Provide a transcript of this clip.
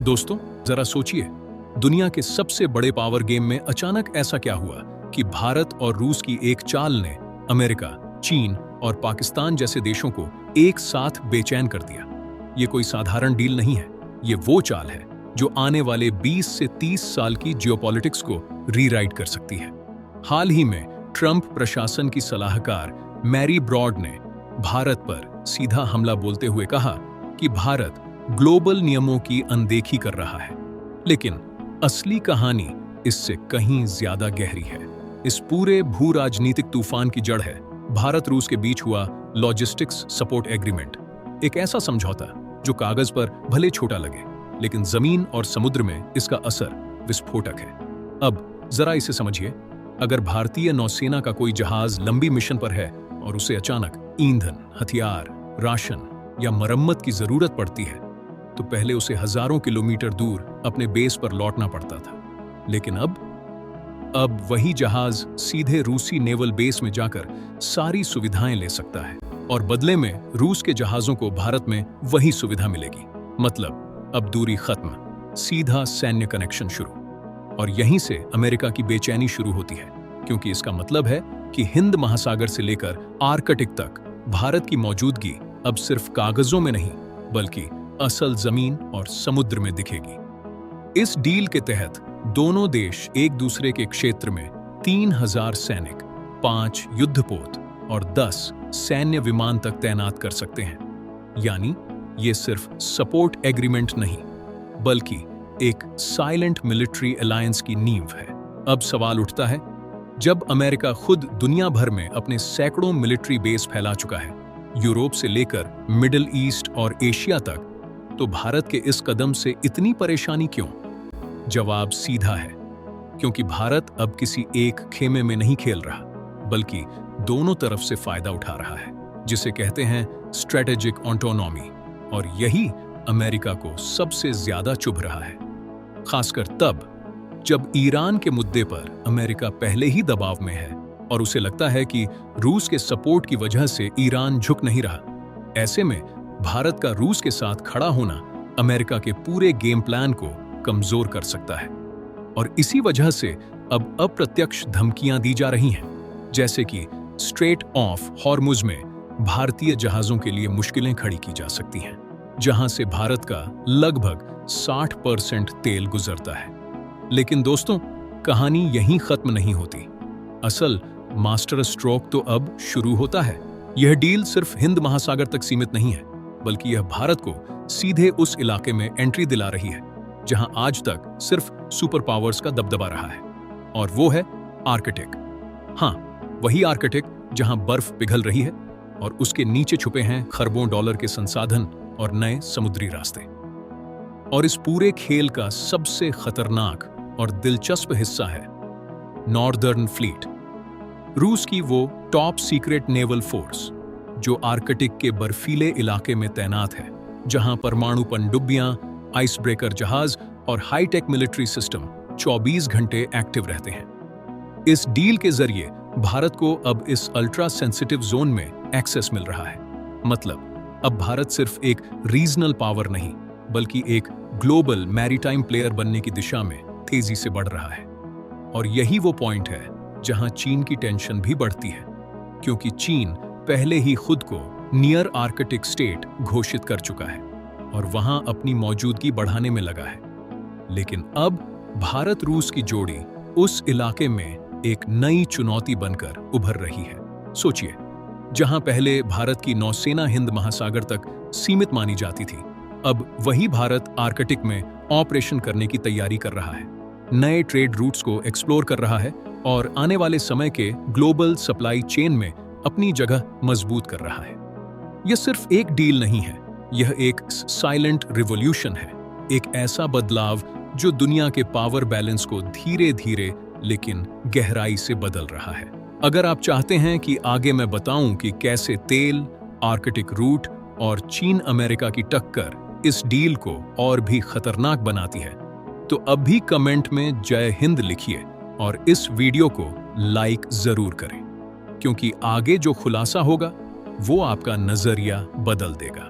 दोस्तों, जरा सोचिए, दुनिया के सबसे बड़े पावर गेम में अचानक ऐसा क्या हुआ कि भारत और रूस की एक चाल ने अमेरिका, चीन और पाकिस्तान जैसे देशों को एक साथ बेचैन कर दिया। ये कोई साधारण डील नहीं है, ये वो चाल है जो आने वाले 20 से 30 साल की जियोपॉलिटिक्स को रीराइट कर सकती है। हाल ही में ट्रंप प्रशासन की सलाहकार मैरी ब्रॉड ने भारत पर सीधा हमला बोलते हुए कहा कि भारत ग्लोबल नियमों की अनदेखी कर रहा है। लेकिन असली कहानी इससे कहीं ज्यादा गहरी है। इस पूरे भू राजनीतिक तूफान की जड़ है भारत रूस के बीच हुआ लॉजिस्टिक्स सपोर्ट एग्रीमेंट, एक ऐसा समझौता जो कागज पर भले छोटा लगे, लेकिन जमीन और समुद्र में इसका असर विस्फोटक है। अब जरा इसे समझिए, अगर भारतीय नौसेना का कोई जहाज लंबी मिशन पर है और उसे अचानक ईंधन, हथियार, राशन या मरम्मत की जरूरत पड़ती है, तो पहले उसे हजारों किलोमीटर दूर अपने बेस पर लौटना पड़ता था। लेकिन अब वही जहाज सीधे रूसी नेवल बेस में जाकर सारी सुविधाएं ले सकता है और बदले में रूस के जहाजों को भारत में वही सुविधा मिलेगी। मतलब अब दूरी खत्म, सीधा सैन्य कनेक्शन शुरू। और यहीं से अमेरिका की बेचैनी शुरू होती है, क्योंकि इसका मतलब है कि हिंद महासागर से लेकर आर्कटिक तक भारत की मौजूदगी अब सिर्फ कागजों में नहीं, बल्कि असल जमीन और समुद्र में दिखेगी। इस डील के तहत दोनों देश एक दूसरे के क्षेत्र में 3000 सैनिक, 5 युद्धपोत और 10 सैन्य विमान तक तैनात कर सकते हैं। यानी ये सिर्फ सपोर्ट एग्रीमेंट नहीं, बल्कि एक साइलेंट मिलिट्री अलायंस की नींव है। अब सवाल उठता है, जब अमेरिका खुद दुनिया भर में अपने सैकड़ों मिलिट्री बेस फैला चुका है, यूरोप से लेकर मिडिल ईस्ट और एशिया तक, तो भारत के इस कदम से इतनी परेशानी क्यों? जवाब सीधा है, क्योंकि भारत अब किसी एक खेमे में नहीं खेल रहा, बल्कि दोनों तरफ से फायदा उठा रहा है, जिसे कहते हैं स्ट्रेटेजिक ऑटोनॉमी। और यही अमेरिका को सबसे ज्यादा चुभ रहा है, खासकर तब जब ईरान के मुद्दे पर अमेरिका पहले ही दबाव में है और उसे लगता है कि रूस के सपोर्ट की वजह से ईरान झुक नहीं रहा। ऐसे में भारत का रूस के साथ खड़ा होना अमेरिका के पूरे गेम प्लान को कमजोर कर सकता है। और इसी वजह से अब अप्रत्यक्ष धमकियां दी जा रही हैं, जैसे कि स्ट्रेट ऑफ हॉर्मुज में भारतीय जहाजों के लिए मुश्किलें खड़ी की जा सकती हैं, जहां से भारत का लगभग 60% तेल गुजरता है। लेकिन दोस्तों, कहानी यहीं खत्म नहीं होती। असल मास्टर स्ट्रोक तो अब शुरू होता है। यह डील सिर्फ हिंद महासागर तक सीमित नहीं है, बल्कि यह भारत को सीधे उस इलाके में एंट्री दिला रही है जहां आज तक सिर्फ सुपर पावर्स का दबदबा रहा है, और वो है आर्कटिक। हाँ, वही आर्कटिक जहां बर्फ पिघल रही है और उसके नीचे छुपे हैं खरबों डॉलर के संसाधन और नए समुद्री रास्ते। और इस पूरे खेल का सबसे खतरनाक और दिलचस्प हिस्सा है नॉर्दर्न फ्लीट, रूस की वो टॉप सीक्रेट नेवल फोर्स जो आर्कटिक के बर्फीले इलाके में तैनात है, जहां परमाणु पनडुब्बियां, आइस ब्रेकर जहाज और हाईटेक मिलिट्री सिस्टम 24 घंटे एक्टिव रहते हैं। इस डील के जरिए भारत को अब इस अल्ट्रा सेंसिटिव जोन में एक्सेस मिल रहा है। मतलब अब भारत सिर्फ एक रीजनल पावर नहीं, बल्कि एक ग्लोबल मैरीटाइम प्लेयर बनने की दिशा में तेजी से बढ़ रहा है। और यही वो पॉइंट है जहां चीन की टेंशन भी बढ़ती है, क्योंकि चीन पहले ही खुद को नियर आर्कटिक स्टेट घोषित कर चुका है और वहां अपनी मौजूदगी बढ़ाने में लगा है। लेकिन अब भारत रूस की जोड़ी उस इलाके में एक नई चुनौती बनकर उभर रही है। सोचिए, जहां पहले भारत की नौसेना हिंद महासागर तक सीमित मानी जाती थी, अब वही भारत आर्कटिक में ऑपरेशन करने की तैयारी कर रहा है, नए ट्रेड रूट्स को एक्सप्लोर कर रहा है और आने वाले समय के ग्लोबल सप्लाई चेन में अपनी जगह मजबूत कर रहा है। यह सिर्फ एक डील नहीं है, यह एक साइलेंट रिवॉल्यूशन है, एक ऐसा बदलाव जो दुनिया के पावर बैलेंस को धीरे धीरे लेकिन गहराई से बदल रहा है। अगर आप चाहते हैं कि आगे मैं बताऊं कि कैसे तेल, आर्कटिक रूट और चीन अमेरिका की टक्कर इस डील को और भी खतरनाक बनाती है, तो अब भी कमेंट में जय हिंद लिखिए और इस वीडियो को लाइक जरूर करें, क्योंकि आगे जो खुलासा होगा वो आपका नजरिया बदल देगा।